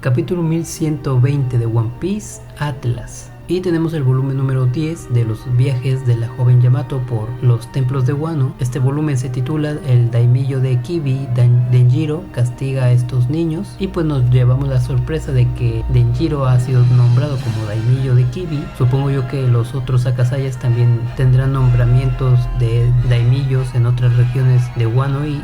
Capítulo 1120 de One Piece, Atlas. Y tenemos el volumen número 10 de los viajes de la joven Yamato por los templos de Wano. Este volumen se titula El Daimyo de Kibi, Denjiro castiga a estos niños. Y pues nos llevamos la sorpresa de que Denjiro ha sido nombrado como Daimyo de Kibi. Supongo yo que los otros Akazayas también tendrán nombramientos de Daimyos en otras regiones de Wano y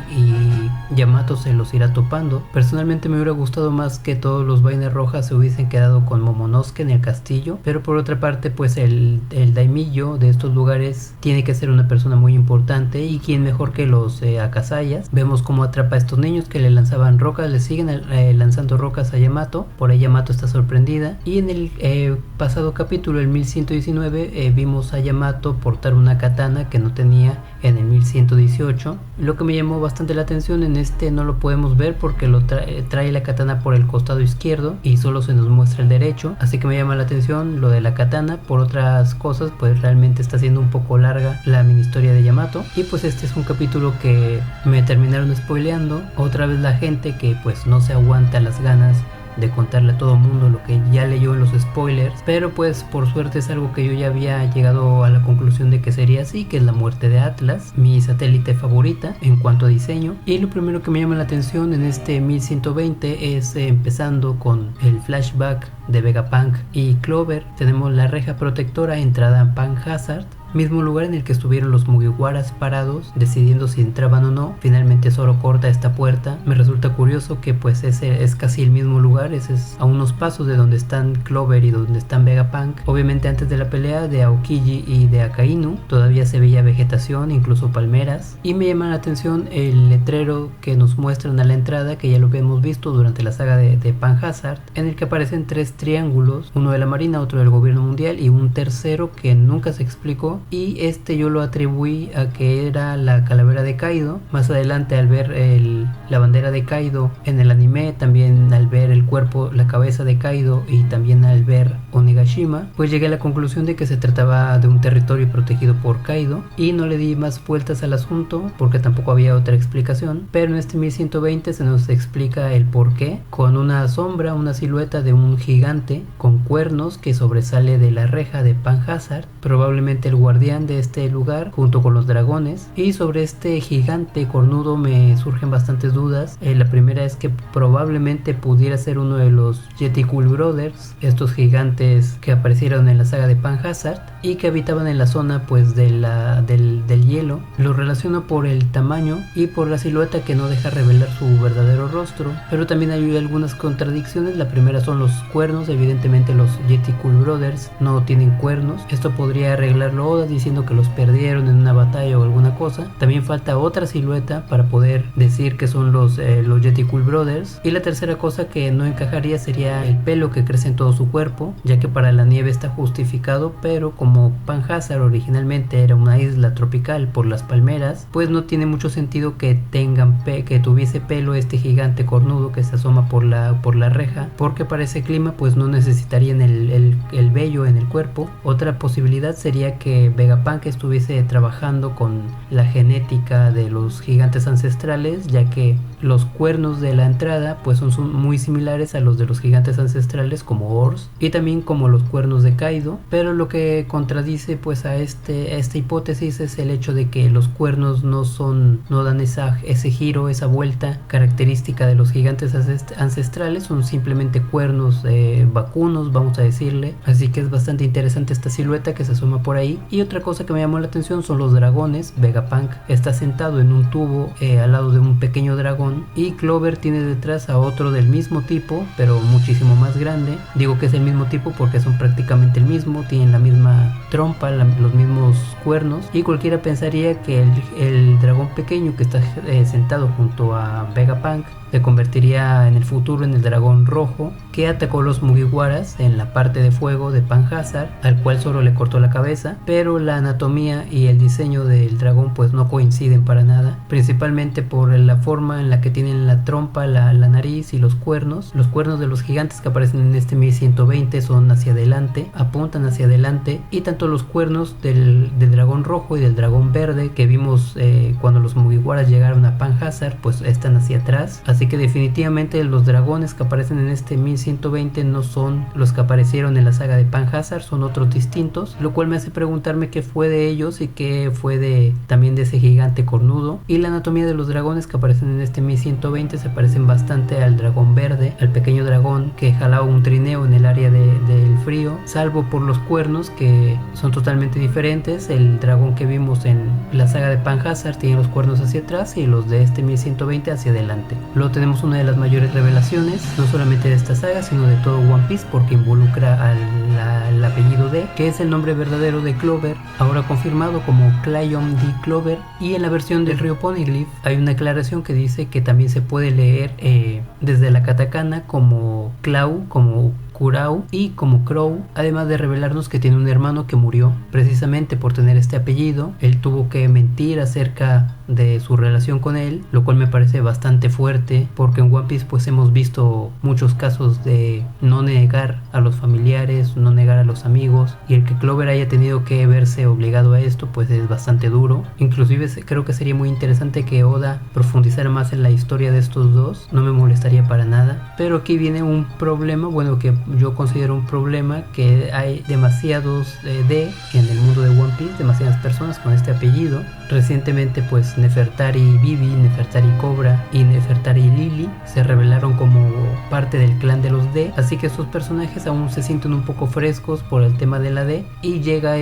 Yamato se los irá topando. Personalmente me hubiera gustado más que todos los vainas rojas se hubiesen quedado con Momonosuke en el castillo, pero por otra parte pues el Daimyo de estos lugares tiene que ser una persona muy importante, y quién mejor que los Akazayas. Vemos cómo atrapa a estos niños que le lanzaban rocas, le siguen lanzando rocas a Yamato. Por ahí Yamato está sorprendida, y en el pasado capítulo, el 1119, vimos a Yamato portar una katana que no tenía en el 1118. Lo que me llamó bastante la atención, en este no lo podemos ver porque lo trae la katana por el costado izquierdo y solo se nos muestra el derecho, así que me llama la atención lo de la katana. Por otras cosas pues realmente está siendo un poco larga la mini historia de Yamato, y pues este es un capítulo que me terminaron spoileando otra vez la gente que pues no se aguanta las ganas de contarle a todo mundo lo que ya leyó en los spoilers, pero pues por suerte es algo que yo ya había llegado a la conclusión de que sería así, que es la muerte de Atlas, mi satélite favorita en cuanto a diseño. Y lo primero que me llama la atención en este 1120 es empezando con el flashback de Vegapunk y Clover. Tenemos la reja protectora entrada a Pan Hazard, mismo lugar en el que estuvieron los Mugiwaras parados decidiendo si entraban o no. Finalmente Zoro corta esta puerta. Me resulta curioso que pues ese es casi el mismo lugar, ese es a unos pasos de donde están Clover y donde están Vegapunk. Obviamente antes de la pelea de Aokiji y de Akainu todavía se veía vegetación, incluso palmeras, y me llama la atención el letrero que nos muestran a la entrada, que ya lo habíamos visto durante la saga de Pan Hazard, en el que aparecen tres triángulos, uno de la marina, otro del gobierno mundial y un tercero que nunca se explicó, y este yo lo atribuí a que era la calavera de Kaido. Más adelante, al ver la bandera de Kaido en el anime, también al ver el cuerpo, la cabeza de Kaido, y también al ver Onigashima, pues llegué a la conclusión de que se trataba de un territorio protegido por Kaido, y no le di más vueltas al asunto porque tampoco había otra explicación. Pero en este 1120 se nos explica el porqué, con una sombra, una silueta de un gigante con cuernos que sobresale de la reja de Pan Hazard, probablemente el guardián de este lugar junto con los dragones. Y sobre este gigante cornudo me surgen bastantes dudas. La primera es que probablemente pudiera ser uno de los Yeti-Cool Brothers, estos gigantes que aparecieron en la saga de Pan Hazard y que habitaban en la zona pues del hielo. Lo relaciono por el tamaño y por la silueta que no deja revelar su verdadero rostro, pero también hay algunas contradicciones. La primera son los cuernos. Evidentemente los Yeti-Cool Brothers no tienen cuernos. Esto podría arreglarlo Oda diciendo que los perdieron en una batalla o alguna cosa. También falta otra silueta para poder decir que son los Yeti-Cool Brothers. Y la tercera cosa que no encajaría sería el pelo que crece en todo su cuerpo, ya que para la nieve está justificado, pero como Pan Hazard originalmente era una isla tropical por las palmeras, pues no tiene mucho sentido que tuviese pelo este gigante cornudo que se asoma por la reja, porque para ese clima pues no necesitarían el vello en el cuerpo. Otra posibilidad sería que Vegapunk estuviese trabajando con la genética de los gigantes ancestrales, ya que los cuernos de la entrada pues son muy similares a los de los gigantes ancestrales como Ors, y también como los cuernos de Kaido. Pero lo que contradice pues a esta hipótesis es el hecho de que los cuernos no dan ese giro, esa vuelta característica de los gigantes ancestrales, son simplemente cuernos vacunos, vamos a decirle. Así que es bastante interesante esta silueta que se asoma por ahí. Y otra cosa que me llamó la atención son los dragones. Vegapunk está sentado en un tubo al lado de un pequeño dragón, y Clover tiene detrás a otro del mismo tipo pero muchísimo más grande. Digo que es el mismo tipo porque son prácticamente el mismo, tienen la misma trompa, los mismos cuernos, y cualquiera pensaría que el dragón pequeño que está sentado junto a Vegapunk se convertiría en el futuro en el dragón rojo que atacó los Mugiwaras en la parte de fuego de Pan Hazard, al cual Zoro le cortó la cabeza. Pero la anatomía y el diseño del dragón pues no coinciden para nada, principalmente por la forma en la que tienen la trompa, la nariz y los cuernos. Los cuernos de los gigantes que aparecen en este 1120 son hacia adelante, apuntan hacia adelante, y tanto los cuernos del dragón rojo y del dragón verde que vimos cuando los Mugiwaras llegaron a Pan Hazard pues están hacia atrás. Así Así que definitivamente los dragones que aparecen en este 1120 no son los que aparecieron en la saga de Panhazard, son otros distintos, lo cual me hace preguntarme qué fue de ellos y qué fue también de ese gigante cornudo. Y la anatomía de los dragones que aparecen en este 1120 se parecen bastante al dragón verde, al pequeño dragón que jalaba un trineo en el área del frío, salvo por los cuernos que son totalmente diferentes. El dragón que vimos en la saga de Panhazard tiene los cuernos hacia atrás y los de este 1120 hacia adelante. Luego tenemos una de las mayores revelaciones, no solamente de esta saga, sino de todo One Piece, porque involucra al apellido D, que es el nombre verdadero de Clover, ahora confirmado como Clayton D. Clover. Y en la versión del río Poneglyph hay una aclaración que dice que también se puede leer desde la katakana como Clau, como Kurau y como Crow, además de revelarnos que tiene un hermano que murió precisamente por tener este apellido. Él tuvo que mentir acerca de su relación con él, lo cual me parece bastante fuerte, porque en One Piece pues hemos visto muchos casos de no negar a los familiares, no negar a los amigos, y el que Clover haya tenido que verse obligado a esto pues es bastante duro. Inclusive creo que sería muy interesante que Oda profundizara más en la historia de estos dos, no me molestaría para nada. Pero aquí viene un problema, bueno, que yo considero un problema, que hay demasiados D en el mundo de One Piece, demasiadas personas con este apellido. Recientemente pues Nefertari Vivi, Nefertari Cobra y Nefertari Lily se revelaron como parte del clan de los D, así que estos personajes aún se sienten un poco frescos por el tema de la D, y llega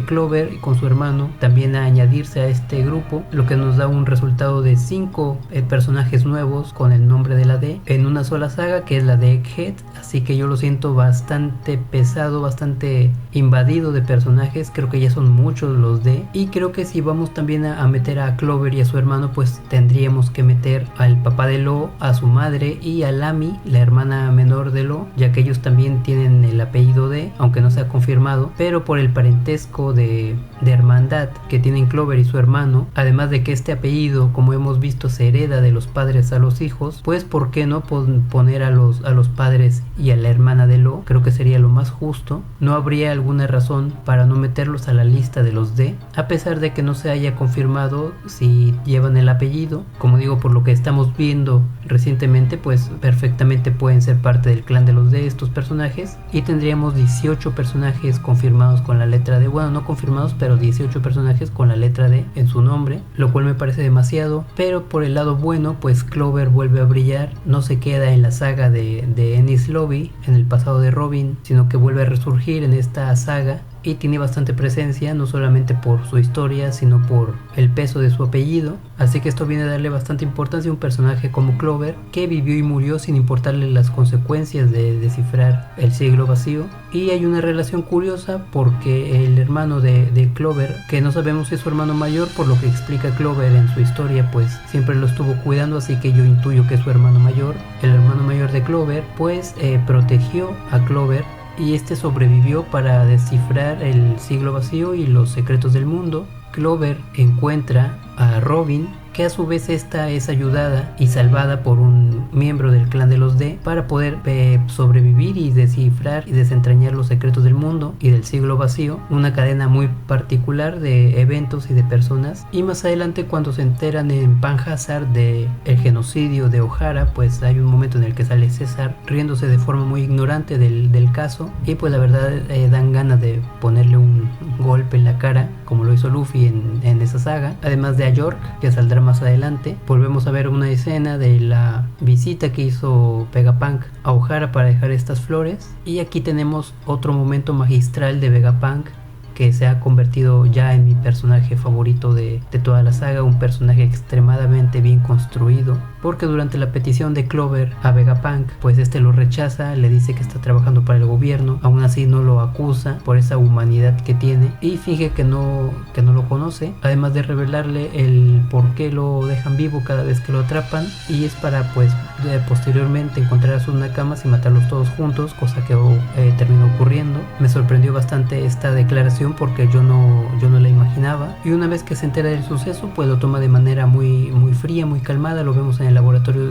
Clover con su hermano también a añadirse a este grupo, lo que nos da un resultado de 5 personajes nuevos con el nombre de la D en una sola saga, que es la de Egghead. Así que yo lo siento bastante pesado, bastante invadido de personajes. Creo que ya son muchos los D, y creo que si vamos también a meter a Clover y a su hermano, pues tendríamos que meter al papá de Lo, a su madre y a Lamy, la hermana menor de Lo, ya que ellos también tienen el apellido D, aunque no se ha confirmado, pero por el parentesco de hermandad que tienen Clover y su hermano, además de que este apellido, como hemos visto, se hereda de los padres a los hijos, pues por qué no poner a los padres y a la hermana de Lo. Creo que sería lo más justo. No habría alguna razón para no meterlos a la lista de los D, a pesar de que no se haya confirmado si llevan el apellido. Como digo, por lo que estamos viendo recientemente, pues perfectamente pueden ser parte del clan de los D estos personajes, y tendríamos 18 personajes confirmados con la letra D, bueno, no confirmados, pero 18 personajes con la letra D en su nombre, lo cual me parece demasiado. Pero por el lado bueno, pues Clover vuelve a brillar, no se queda en la saga de Enies Lobby, en el pasado de Robin, sino que vuelve a resurgir en esta saga, y tiene bastante presencia, no solamente por su historia, sino por el peso de su apellido. Así que esto viene a darle bastante importancia a un personaje como Clover, que vivió y murió sin importarle las consecuencias de descifrar el siglo vacío. Y hay una relación curiosa, porque el hermano de Clover, que no sabemos si es su hermano mayor, por lo que explica Clover en su historia, pues siempre lo estuvo cuidando, así que yo intuyo que es su hermano mayor. El hermano mayor de Clover pues protegió a Clover, y este sobrevivió para descifrar el siglo vacío y los secretos del mundo. Clover encuentra a Robin, que a su vez esta es ayudada y salvada por un miembro del clan de los D para poder sobrevivir y descifrar y desentrañar los secretos del mundo y del siglo vacío. Una cadena muy particular de eventos y de personas. Y más adelante, cuando se enteran en Panhazard de el genocidio de O'Hara, pues hay un momento en el que sale César riéndose de forma muy ignorante del caso, y pues la verdad dan ganas de ponerle un golpe en la cara, como lo hizo Luffy en esa saga. Además de a York, que saldrá más adelante, volvemos a ver una escena de la visita que hizo Vegapunk a O'Hara para dejar estas flores, y aquí tenemos otro momento magistral de Vegapunk, que se ha convertido ya en mi personaje favorito de toda la saga, un personaje extremadamente bien construido, porque durante la petición de Clover a Vegapunk, pues este lo rechaza, le dice que está trabajando para el gobierno, aún así no lo acusa por esa humanidad que tiene, y finge que no lo conoce, además de revelarle el por qué lo dejan vivo cada vez que lo atrapan, y es para pues posteriormente encontrar a sus nakamas y matarlos todos juntos, cosa que terminó ocurriendo. Me sorprendió bastante esta declaración, porque yo no la imaginaba, y una vez que se entera del suceso, pues lo toma de manera muy fría, muy calmada. Lo vemos en el laboratorio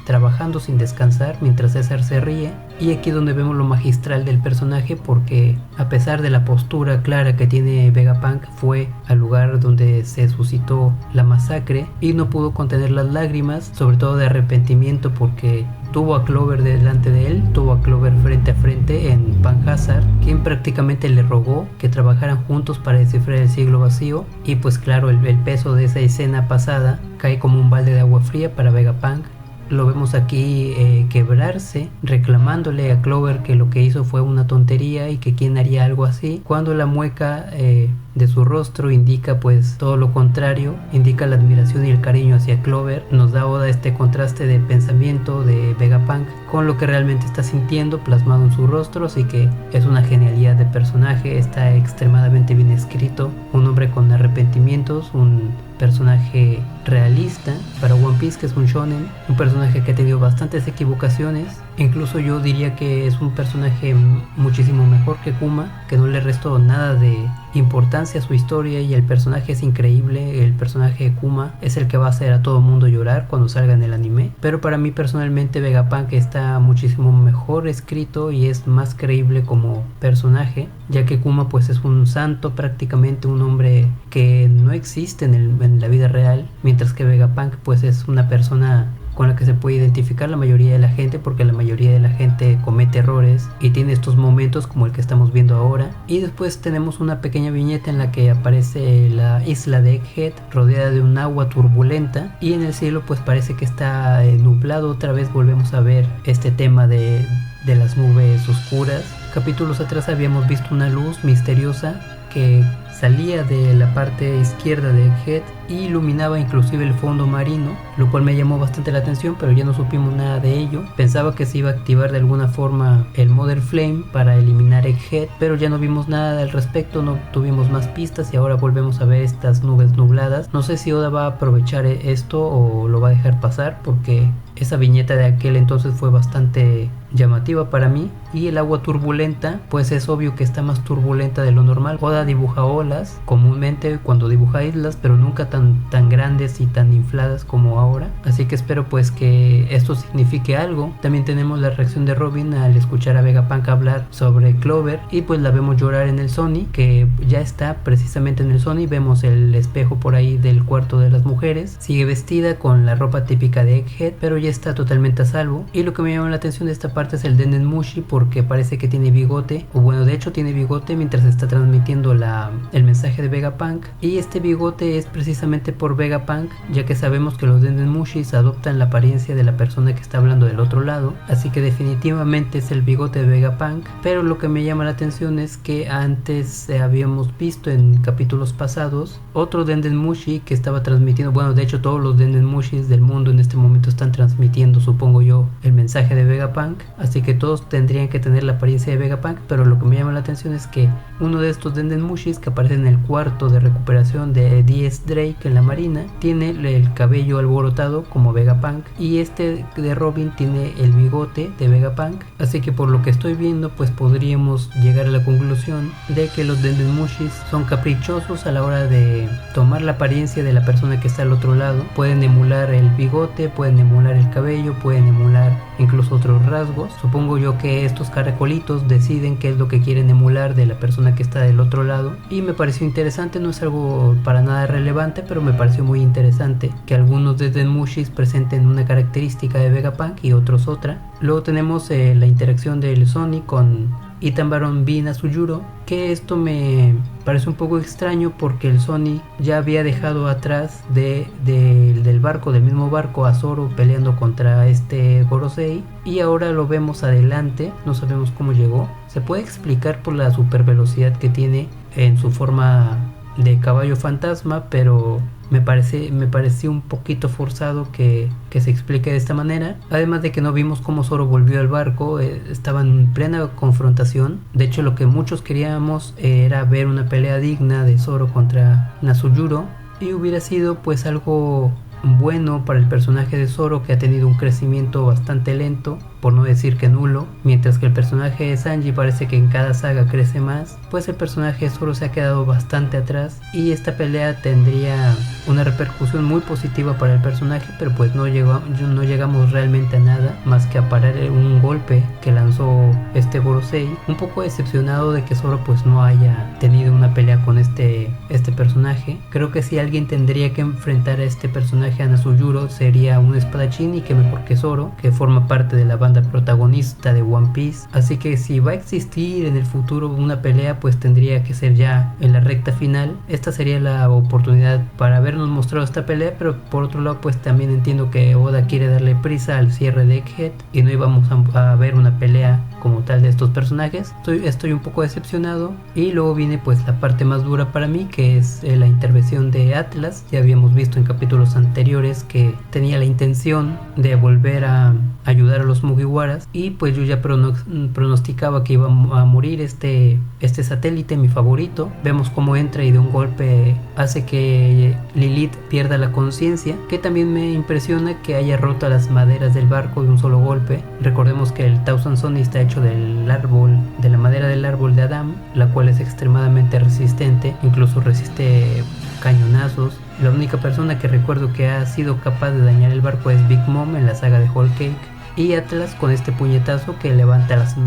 trabajando sin descansar mientras César se ríe. Y aquí donde vemos lo magistral del personaje, porque a pesar de la postura clara que tiene Vegapunk, fue al lugar donde se suscitó la masacre y no pudo contener las lágrimas, sobre todo de arrepentimiento, porque tuvo a Clover delante de él, tuvo a Clover frente a frente en Pan-Hazard, quien prácticamente le rogó que trabajaran juntos para descifrar el siglo vacío. Y pues claro, el peso de esa escena pasada cae como un balde de agua fría para Vegapunk. Lo vemos aquí quebrarse, reclamándole a Clover que lo que hizo fue una tontería y que quién haría algo así, cuando la mueca de su rostro indica pues todo lo contrario, indica la admiración y el cariño hacia Clover. Nos da Oda este contraste de pensamiento de Vegapunk con lo que realmente está sintiendo plasmado en su rostro, así que es una genialidad de personaje, está extremadamente bien escrito, un hombre con arrepentimientos, un personaje realista para One Piece, que es un shonen, un personaje que ha tenido bastantes equivocaciones. Incluso yo diría que es un personaje muchísimo mejor que Kuma, que no le restó nada de importancia a su historia, y el personaje es increíble. El personaje de Kuma es el que va a hacer a todo mundo llorar cuando salga en el anime, pero para mí personalmente Vegapunk está muchísimo mejor escrito y es más creíble como personaje, ya que Kuma pues es un santo, prácticamente un hombre que no existe en la vida real, mientras que Vegapunk pues es una persona con la que se puede identificar la mayoría de la gente, porque la mayoría de la gente comete errores y tiene estos momentos como el que estamos viendo ahora. Y después tenemos una pequeña viñeta en la que aparece la isla de Egghead rodeada de un agua turbulenta, y en el cielo pues parece que está nublado. Otra vez volvemos a ver este tema de las nubes oscuras. Capítulos atrás habíamos visto una luz misteriosa que salía de la parte izquierda de Egghead y iluminaba inclusive el fondo marino, lo cual me llamó bastante la atención, pero ya no supimos nada de ello. Pensaba que se iba a activar de alguna forma el Mother Flame para eliminar Egghead, pero ya no vimos nada al respecto, no tuvimos más pistas y ahora volvemos a ver estas nubes nubladas. No sé si Oda va a aprovechar esto o lo va a dejar pasar, porque esa viñeta de aquel entonces fue bastante llamativa para mí. Y el agua turbulenta, pues es obvio que está más turbulenta de lo normal. Oda dibuja olas comúnmente cuando dibuja islas, pero nunca tan grandes y tan infladas como ahora, así que espero pues que esto signifique algo. También tenemos la reacción de Robin al escuchar a Vegapunk hablar sobre Clover, y pues la vemos llorar en el Sony, que ya está precisamente en el Sony. Vemos el espejo por ahí del cuarto de las mujeres, sigue vestida con la ropa típica de Egghead, pero ya está totalmente a salvo. Y lo que me llama la atención de esta parte es el Denden Mushi, porque parece que tiene bigote, o bueno, de hecho tiene bigote mientras está transmitiendo el mensaje de Vegapunk, y este bigote es precisamente por Vegapunk, ya que sabemos que los Denden Mushis adoptan la apariencia de la persona que está hablando del otro lado, así que definitivamente es el bigote de Vegapunk. Pero lo que me llama la atención es que antes habíamos visto en capítulos pasados otro Denden Mushi que estaba transmitiendo, bueno, de hecho todos los Denden Mushis del mundo en este momento están transmitiendo, supongo yo, el mensaje de Vegapunk, así que todos tendrían que tener la apariencia de Vegapunk. Pero lo que me llama la atención es que uno de estos Denden Mushis que aparece en el cuarto de recuperación de D.S. Drake en la marina tiene el cabello alborotado como Vegapunk, y este de Robin tiene el bigote de Vegapunk, así que por lo que estoy viendo pues podríamos llegar a la conclusión de que los Denden Mushis son caprichosos a la hora de tomar la apariencia de la persona que está al otro lado. Pueden emular el bigote, pueden emular el cabello, pueden emular incluso otros rasgos. Supongo yo que estos caracolitos deciden qué es lo que quieren emular de la persona que está del otro lado, y me pareció interesante. No es algo para nada relevante, pero me pareció muy interesante que algunos Denden Mushis presenten una característica de Vegapunk y otros otra. Luego tenemos la interacción del Sony con Itambaron Bin Asuyuro, que esto me parece un poco extraño porque el Sony ya había dejado atrás del barco, del mismo barco, a Zoro peleando contra este Gorosei, y ahora lo vemos adelante. No sabemos cómo llegó. Se puede explicar por la super velocidad que tiene en su forma de caballo fantasma, pero me pareció un poquito forzado que se explique de esta manera. Además de que no vimos cómo Zoro volvió al barco, estaban en plena confrontación. De hecho, lo que muchos queríamos era ver una pelea digna de Zoro contra Nasuyuro, y hubiera sido pues algo bueno para el personaje de Zoro, que ha tenido un crecimiento bastante lento por no decir que nulo. Mientras que el personaje de Sanji parece que en cada saga crece más, pues el personaje de Zoro se ha quedado bastante atrás, y esta pelea tendría una repercusión muy positiva para el personaje, pero pues no llegamos realmente a nada más que a parar un golpe que lanzó este Gorosei. Un poco decepcionado de que Zoro pues no haya tenido una pelea con este personaje. Creo que si alguien tendría que enfrentar a este personaje, a Nasujuro, sería un espadachín, y que mejor que Zoro, que forma parte de la banda protagonista de One Piece. Así que si va a existir en el futuro una pelea, pues tendría que ser ya en la recta final. Esta sería la oportunidad para habernos mostrado esta pelea, pero por otro lado pues también entiendo que Oda quiere darle prisa al cierre de Egghead y no íbamos a ver una pelea como tal de estos personajes. Estoy un poco decepcionado. Y luego viene pues la parte más dura para mí, que es la intervención de Atlas. Ya habíamos visto en capítulos anteriores que tenía la intención de volver a ayudar a los Mugiwaras, y pues yo ya pronosticaba que iba a morir este satélite, mi favorito. Vemos cómo entra y de un golpe hace que Lilith pierda la conciencia, que también me impresiona que haya roto las maderas del barco de un solo golpe. Recordemos que el Thousand Sunny está hecho de la madera del árbol de Adam, la cual es extremadamente resistente, incluso resiste cañonazos. La única persona que recuerdo que ha sido capaz de dañar el barco es Big Mom en la saga de Whole Cake, y Atlas con este puñetazo que levanta las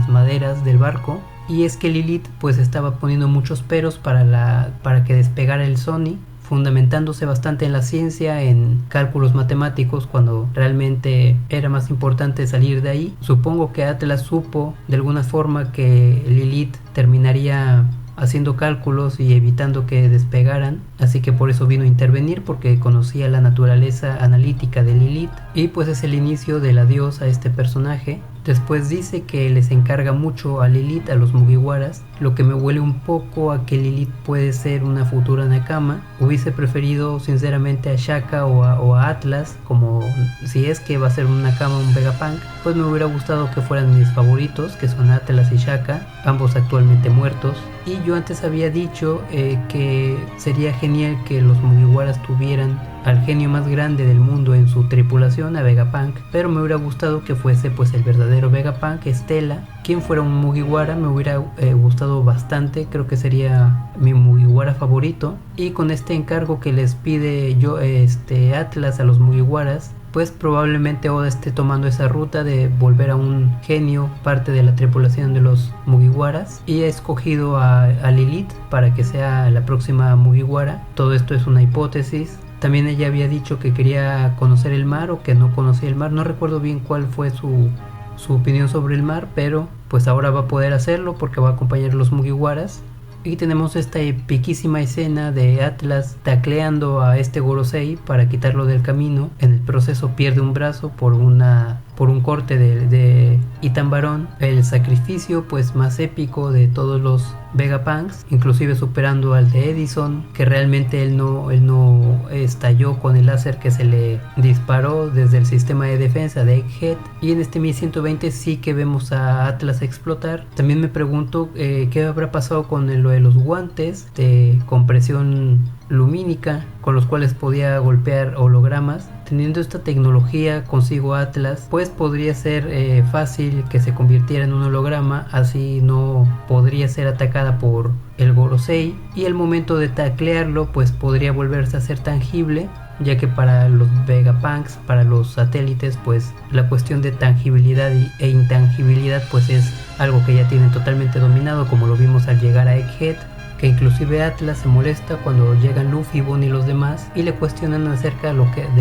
maderas del barco. Y es que Lilith pues estaba poniendo muchos peros para que despegara el Sunny, fundamentándose bastante en la ciencia, en cálculos matemáticos, cuando realmente era más importante salir de ahí. Supongo que Atlas supo de alguna forma que Lilith terminaría haciendo cálculos y evitando que despegaran, así que por eso vino a intervenir, porque conocía la naturaleza analítica de Lilith, y pues es el inicio del adiós a este personaje. Después dice que les encarga mucho a Lilith, a los Mugiwaras, lo que me huele un poco a que Lilith puede ser una futura Nakama. Hubiese preferido sinceramente a Shaka o a Atlas, como si es que va a ser un Nakama, un Vegapunk, pues me hubiera gustado que fueran mis favoritos, que son Atlas y Shaka, ambos actualmente muertos. Y yo antes había dicho que sería genial que los Mugiwaras tuvieran al genio más grande del mundo en su tripulación, a Vegapunk, pero me hubiera gustado que fuese pues el verdadero Vegapunk, Stella. Quien fuera un Mugiwara me hubiera gustado bastante, creo que sería mi Mugiwara favorito. Y con este encargo que les pide Atlas a los Mugiwaras, pues probablemente Oda esté tomando esa ruta de volver a un genio parte de la tripulación de los Mugiwaras, y he escogido a Lilith para que sea la próxima Mugiwara. Todo esto es una hipótesis. También ella había dicho que quería conocer el mar, o que no conocía el mar. No recuerdo bien cuál fue su opinión sobre el mar, pero pues ahora va a poder hacerlo porque va a acompañar a los Mugiwaras. Y tenemos esta epiquísima escena de Atlas tacleando a este Gorosei para quitarlo del camino. En el proceso pierde un brazo por un corte de Itan Barón. El sacrificio pues más épico de todos los Vegapunks, inclusive superando al de Edison, que realmente él no estalló con el láser que se le disparó desde el sistema de defensa de Egghead. Y en este 1120 sí que vemos a Atlas explotar. También me pregunto qué habrá pasado con lo de los guantes de compresión lumínica con los cuales podía golpear hologramas. Teniendo esta tecnología consigo Atlas, pues podría ser fácil que se convirtiera en un holograma, así no podría ser atacada por el Gorosei, y el momento de taclearlo pues podría volverse a ser tangible, ya que para los Vegapunks, para los satélites, pues la cuestión de tangibilidad e intangibilidad pues es algo que ya tienen totalmente dominado, como lo vimos al llegar a Egghead, que inclusive Atlas se molesta cuando llegan Luffy, Bonnie y los demás y le cuestionan acerca de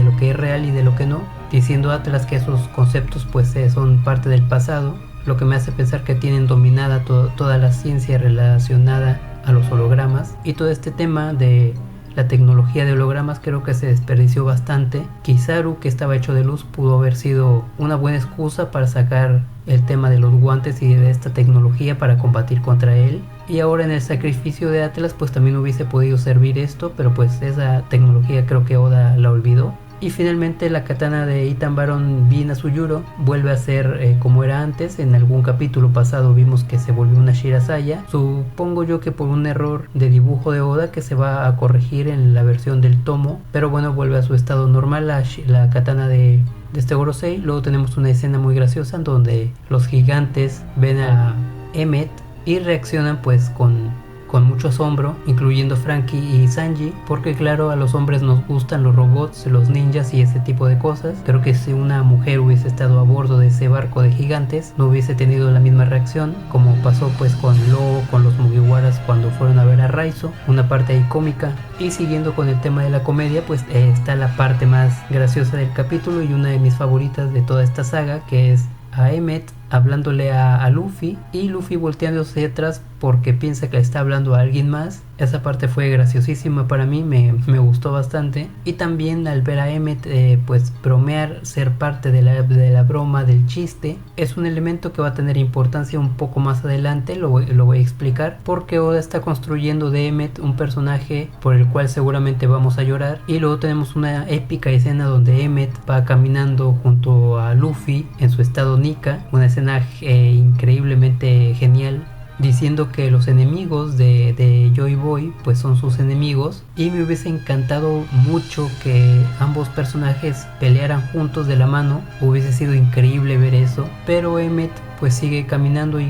lo que es real y de lo que no, diciendo Atlas que esos conceptos pues son parte del pasado, lo que me hace pensar que tienen dominada toda la ciencia relacionada a los hologramas. Y todo este tema de la tecnología de hologramas creo que se desperdició bastante. Kizaru, que estaba hecho de luz, pudo haber sido una buena excusa para sacar el tema de los guantes y de esta tecnología para combatir contra él. Y ahora en el sacrificio de Atlas pues también hubiese podido servir esto, pero pues esa tecnología creo que Oda la olvidó. Y finalmente la katana de Itan Barón Bin Asuyuro vuelve a ser como era antes. En algún capítulo pasado vimos que se volvió una Shirasaya. Supongo yo que por un error de dibujo de Oda que se va a corregir en la versión del tomo. Pero bueno, vuelve a su estado normal la katana de de este Gorosei. Luego tenemos una escena muy graciosa en donde los gigantes ven a Emmet y reaccionan pues con mucho asombro, incluyendo Franky y Sanji, porque claro, a los hombres nos gustan los robots, los ninjas y ese tipo de cosas. Creo que si una mujer hubiese estado a bordo de ese barco de gigantes, no hubiese tenido la misma reacción, como pasó pues con Law, con los Mugiwaras cuando fueron a ver a Raizo, una parte ahí cómica. Y siguiendo con el tema de la comedia, pues está la parte más graciosa del capítulo y una de mis favoritas de toda esta saga, que es a Emmet hablándole a Luffy y Luffy volteándose hacia atrás porque piensa que le está hablando a alguien más. Esa parte fue graciosísima para mí, me gustó bastante. Y también al ver a Emmet pues bromear, ser parte de la broma, del chiste, es un elemento que va a tener importancia un poco más adelante, lo voy a explicar, porque Oda está construyendo de Emmet un personaje por el cual seguramente vamos a llorar. Y luego tenemos una épica escena donde Emmet va caminando junto a Luffy en su estado Nika, una escena increíblemente genial, diciendo que los enemigos de Joy Boy pues son sus enemigos, y me hubiese encantado mucho que ambos personajes pelearan juntos de la mano. Hubiese sido increíble ver eso, pero Emmet pues sigue caminando y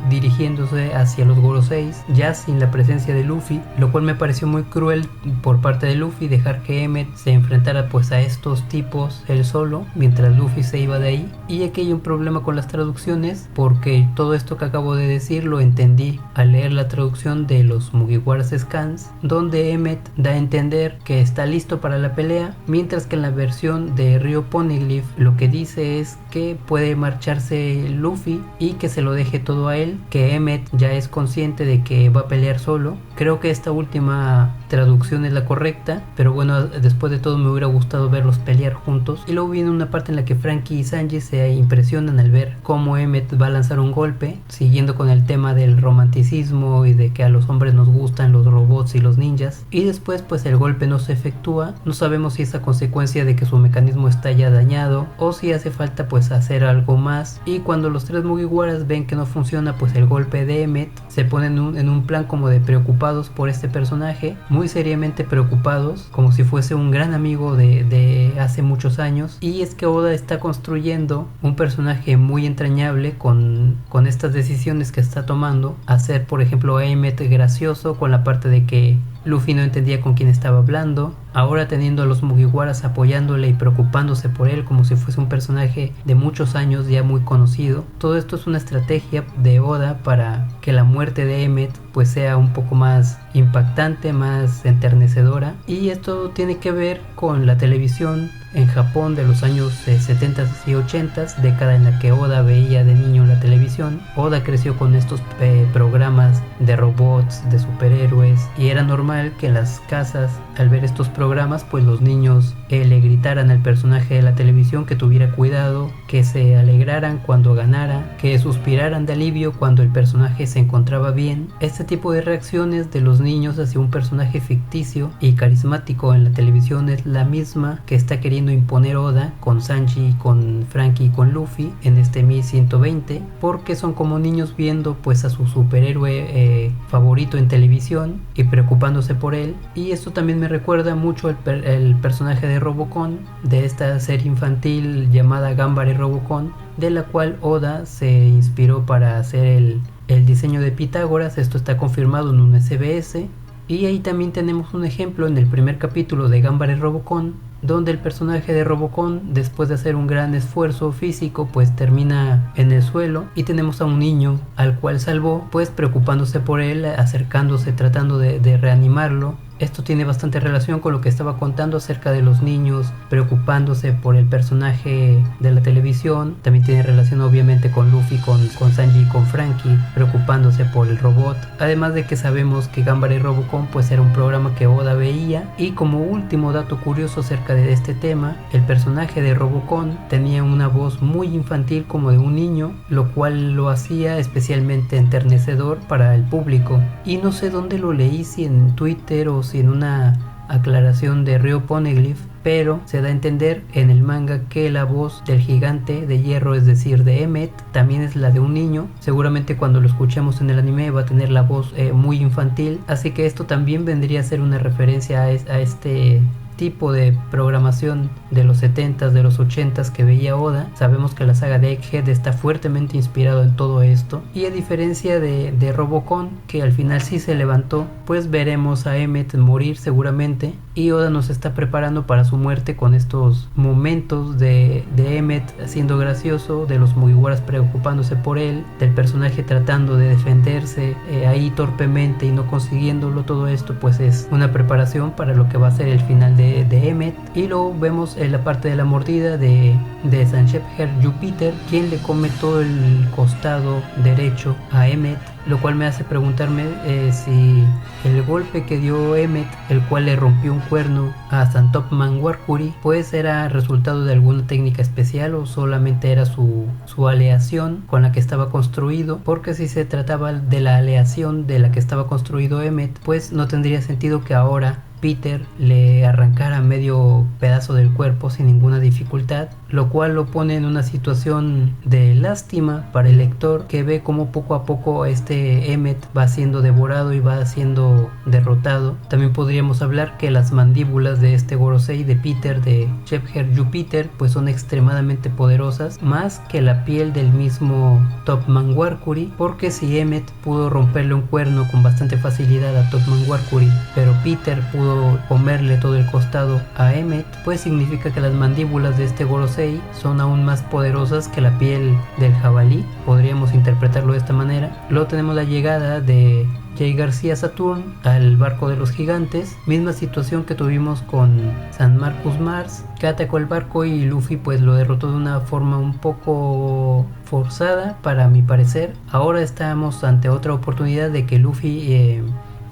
dirigiéndose hacia los Goroseis ya sin la presencia de Luffy, lo cual me pareció muy cruel por parte de Luffy, dejar que Emmet se enfrentara pues a estos tipos él solo mientras Luffy se iba de ahí. Y aquí hay un problema con las traducciones, porque todo esto que acabo de decir lo entendí al leer la traducción de los Mugiwaras Scans, donde Emmet da a entender que está listo para la pelea, mientras que en la versión de Rio Poneglyph lo que dice es que puede marcharse Luffy y que se lo deje todo a él, que Emmet ya es consciente de que va a pelear solo. Creo que esta última traducción es la correcta, pero bueno, después de todo me hubiera gustado verlos pelear juntos. Y luego viene una parte en la que Franky y Sanji se impresionan al ver cómo Emmet va a lanzar un golpe, siguiendo con el tema del romanticismo y de que a los hombres nos gustan los robots y los ninjas. Y después pues el golpe no se efectúa, no sabemos si es a consecuencia de que su mecanismo está ya dañado o si hace falta pues hacer algo más. Y cuando los tres Mugiwaras ven que no funciona pues el golpe de Emmet, se ponen en un plan como de preocupados por este personaje, muy seriamente preocupados, como si fuese un gran amigo de hace muchos años. Y es que Oda está construyendo un personaje muy entrañable con estas decisiones que está tomando, hacer por ejemplo a Emmet gracioso con la parte de que Luffy no entendía con quién estaba hablando, ahora teniendo a los Mugiwaras apoyándole y preocupándose por él como si fuese un personaje de muchos años ya muy conocido. Todo esto es una estrategia de Oda para que la muerte de Emmet pues sea un poco más impactante, más enternecedora, y esto tiene que ver con la televisión en Japón de los años 70 y 80, década en la que Oda veía de niño la televisión. Oda creció con estos programas de robots, de superhéroes, y era normal que en las casas al ver estos programas pues los niños le gritaran al personaje de la televisión que tuviera cuidado, que se alegraran cuando ganara, que suspiraran de alivio cuando el personaje se encontraba bien. Este tipo de reacciones de los niños hacia un personaje ficticio y carismático en la televisión es la misma que está queriendo imponer Oda con Sanji, con Franky y con Luffy en este 1120, porque son como niños viendo pues a su superhéroe favorito en televisión y preocupándose por él. Y esto también me recuerda mucho el personaje de Robocon, de esta serie infantil llamada Ganbare Robocon, de la cual Oda se inspiró para hacer el diseño de Pitágoras. Esto está confirmado en un SBS. Y ahí también tenemos un ejemplo en el primer capítulo de Ganbare Robocon, donde el personaje de Robocon, después de hacer un gran esfuerzo físico, pues termina en el suelo, y tenemos a un niño al cual salvó, pues preocupándose por él, acercándose, tratando de reanimarlo. Esto tiene bastante relación con lo que estaba contando acerca de los niños preocupándose por el personaje de la televisión. También tiene relación obviamente con Luffy, con Sanji y con Franky preocupándose por el robot. Además de que sabemos que Ganbare Robocon pues era un programa que Oda veía. Y como último dato curioso acerca de este tema, el personaje de Robocon tenía una voz muy infantil como de un niño, lo cual lo hacía especialmente enternecedor para el público. Y no sé dónde lo leí, si en Twitter o si en una aclaración de Rio Poneglyph, pero se da a entender en el manga que la voz del gigante de hierro, es decir de Emmet, también es la de un niño. Seguramente cuando lo escuchemos en el anime va a tener la voz muy infantil, así que esto también vendría a ser una referencia a tipo de programación de los 70s, de los 80s que veía Oda. Sabemos que la saga de Egghead está fuertemente inspirado en todo esto, y a diferencia de Robocon, que al final sí se levantó, pues veremos a Emmet morir seguramente, y Oda nos está preparando para su muerte con estos momentos de Emmet siendo gracioso, de los Mugiwaras preocupándose por él, del personaje tratando de defenderse ahí torpemente y no consiguiéndolo. Todo esto pues es una preparación para lo que va a ser el final de Emmet. Y luego vemos la parte de la mordida de Sanshep-Her Jupiter, quien le come todo el costado derecho a Emmet, lo cual me hace preguntarme si el golpe que dio Emmet, el cual le rompió un cuerno a Santop Manguarkuri, pues era resultado de alguna técnica especial o solamente era su aleación con la que estaba construido, porque si se trataba de la aleación de la que estaba construido Emmet, pues no tendría sentido que ahora Peter le arrancara medio pedazo del cuerpo sin ninguna dificultad, lo cual lo pone en una situación de lástima para el lector, que ve como poco a poco este Emmet va siendo devorado y va siendo derrotado. También podríamos hablar que las mandíbulas de este Gorosei de Peter, de Shep-Her Jupiter, pues son extremadamente poderosas, más que la piel del mismo Top Manguarkuri, porque si Emmet pudo romperle un cuerno con bastante facilidad a Top Manguarkuri, pero Peter pudo comerle todo el costado a Emmet, pues significa que las mandíbulas de este Gorosei son aún más poderosas que la piel del jabalí. Podríamos interpretarlo de esta manera. Luego tenemos la llegada de Jay García Saturn al barco de los gigantes, misma situación que tuvimos con San Marcus Mars, que atacó el barco y Luffy pues lo derrotó de una forma un poco forzada para mi parecer. Ahora estamos ante otra oportunidad de que Luffy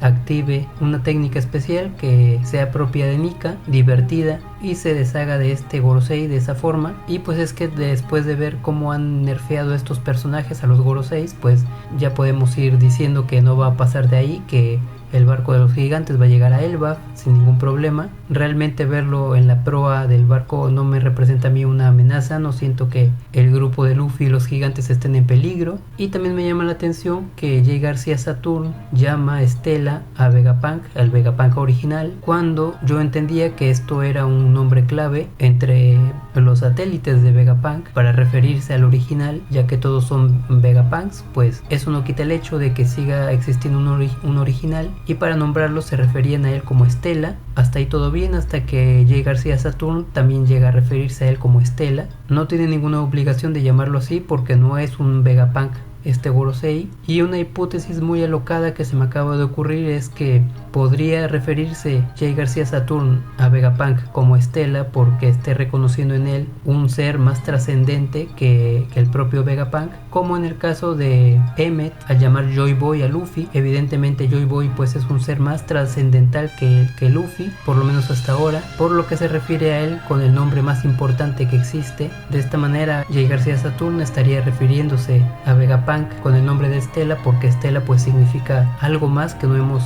active una técnica especial que sea propia de Nika, divertida, y se deshaga de este Gorosei de esa forma. Y pues es que después de ver cómo han nerfeado estos personajes a los Goroseis, pues ya podemos ir diciendo que no va a pasar de ahí, que el barco de los gigantes va a llegar a Elbaf sin ningún problema. Realmente verlo en la proa del barco no me representa a mí una amenaza, no siento que el grupo de Luffy y los gigantes estén en peligro. Y también me llama la atención que Jay García Saturn llama a Estela a Vegapunk, al Vegapunk original, cuando yo entendía que esto era un nombre clave entre los satélites de Vegapunk para referirse al original, ya que todos son Vegapunks. Pues eso no quita el hecho de que siga existiendo un original, y para nombrarlo se referían a él como Estela. Hasta ahí todo bien, hasta que Jay García Saturn también llega a referirse a él como Estela. No tiene ninguna obligación de llamarlo así porque no es un Vegapunk este Gorosei. Y una hipótesis muy alocada que se me acaba de ocurrir es que podría referirse Jay García Saturn a Vegapunk como Estela porque esté reconociendo en él un ser más trascendente que el propio Vegapunk, como en el caso de Emmet al llamar Joy Boy a Luffy. Evidentemente Joy Boy pues es un ser más trascendental que Luffy, por lo menos hasta ahora, por lo que se refiere a él con el nombre más importante que existe. De esta manera Jay García Saturn estaría refiriéndose a Vegapunk con el nombre de Estela, porque Estela pues significa algo más que no hemos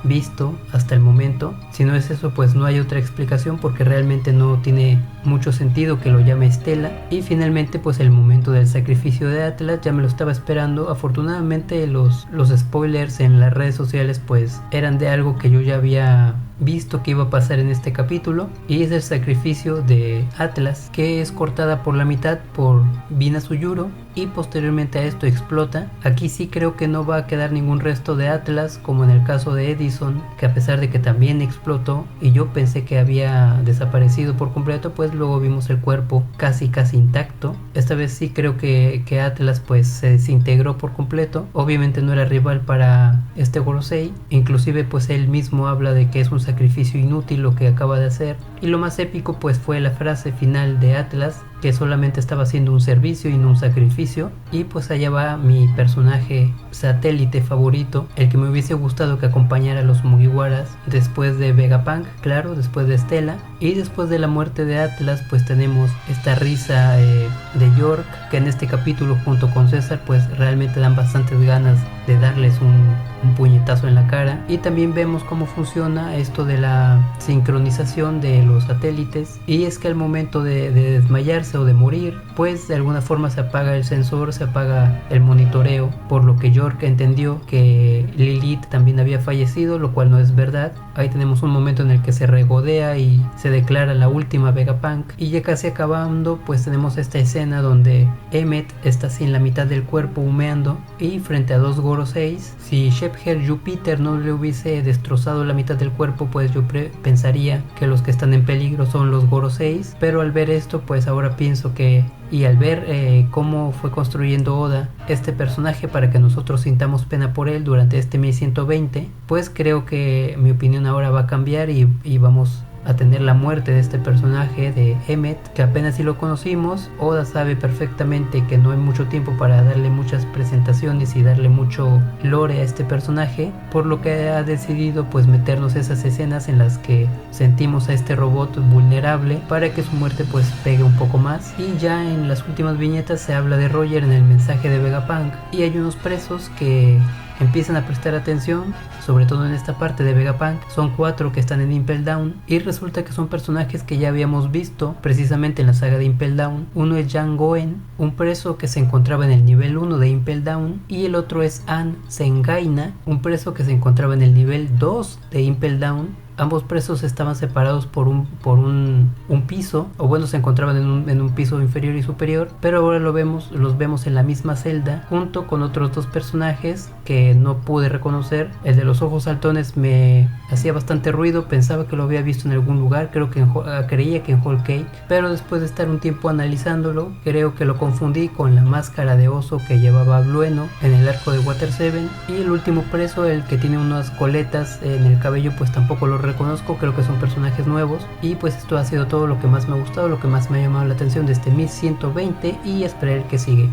visto hasta el momento. Si no es eso, pues no hay otra explicación, porque realmente no tiene mucho sentido que lo llame Estela. Y finalmente pues el momento del sacrificio de Atlas ya me lo estaba esperando. Afortunadamente los spoilers en las redes sociales pues eran de algo que yo ya había visto que iba a pasar en este capítulo, y es el sacrificio de Atlas, que es cortada por la mitad por Vina Suyuro y posteriormente a esto explota. Aquí sí creo que no va a quedar ningún resto de Atlas como en el caso de Edison, que a pesar de que también explotó y yo pensé que había desaparecido por completo, pues luego vimos el cuerpo casi intacto. Esta vez sí creo que Atlas pues se desintegró por completo. Obviamente no era rival para este Gorosei, inclusive pues él mismo habla de que es un sacrificio inútil lo que acaba de hacer. Y lo más épico pues fue la frase final de Atlas, que solamente estaba haciendo un servicio y no un sacrificio. Y pues allá va mi personaje satélite favorito, el que me hubiese gustado que acompañara a los Mugiwaras después de Vegapunk, claro, después de Estela. Y después de la muerte de Atlas pues tenemos esta risa de York, que en este capítulo junto con César pues realmente dan bastantes ganas de darles un puñetazo en la cara. Y también vemos cómo funciona esto de la sincronización de los satélites, y es que al momento de desmayarse o de morir, pues de alguna forma se apaga el sensor, se apaga el monitoreo, por lo que York entendió que Lilith también había fallecido, lo cual no es verdad. Ahí tenemos un momento en el que se regodea y se declara la última Vegapunk, y ya casi acabando pues tenemos esta escena donde Emmet está sin la mitad del cuerpo humeando y frente a dos Goroseis. Si Shepherd Jupiter no le hubiese destrozado la mitad del cuerpo, pues yo pensaría que los que están en peligro son los Goroseis, pero al ver esto pues ahora pienso que, y al ver cómo fue construyendo Oda este personaje para que nosotros sintamos pena por él durante este 1120, pues creo que mi opinión ahora va a cambiar y vamos a tener la muerte de este personaje de Emmet, que apenas si lo conocimos. Oda sabe perfectamente que no hay mucho tiempo para darle muchas presentaciones y darle mucho lore a este personaje, por lo que ha decidido pues meternos esas escenas en las que sentimos a este robot vulnerable para que su muerte pues pegue un poco más. Y ya en las últimas viñetas se habla de Roger en el mensaje de Vegapunk, y hay unos presos que empiezan a prestar atención, sobre todo en esta parte de Vegapunk. Son 4 que están en Impel Down y resulta que son personajes que ya habíamos visto precisamente en la saga de Impel Down. Uno es Jan Goen, un preso que se encontraba en el nivel 1 de Impel Down, y el otro es An Sengaina, un preso que se encontraba en el nivel 2 de Impel Down. Ambos presos estaban separados por un piso, o bueno, se encontraban en un piso inferior y superior, pero ahora los vemos en la misma celda junto con otros 2 personajes que no pude reconocer. El de los ojos saltones me hacía bastante ruido, pensaba que lo había visto en algún lugar, creía que en Whole Cake, pero después de estar un tiempo analizándolo, creo que lo confundí con la máscara de oso que llevaba Blueno en el arco de Water 7. Y el último preso, el que tiene unas coletas en el cabello, pues tampoco lo reconozco, creo que son personajes nuevos. Y pues esto ha sido todo lo que más me ha gustado, lo que más me ha llamado la atención de este 1120, y esperar que sigue.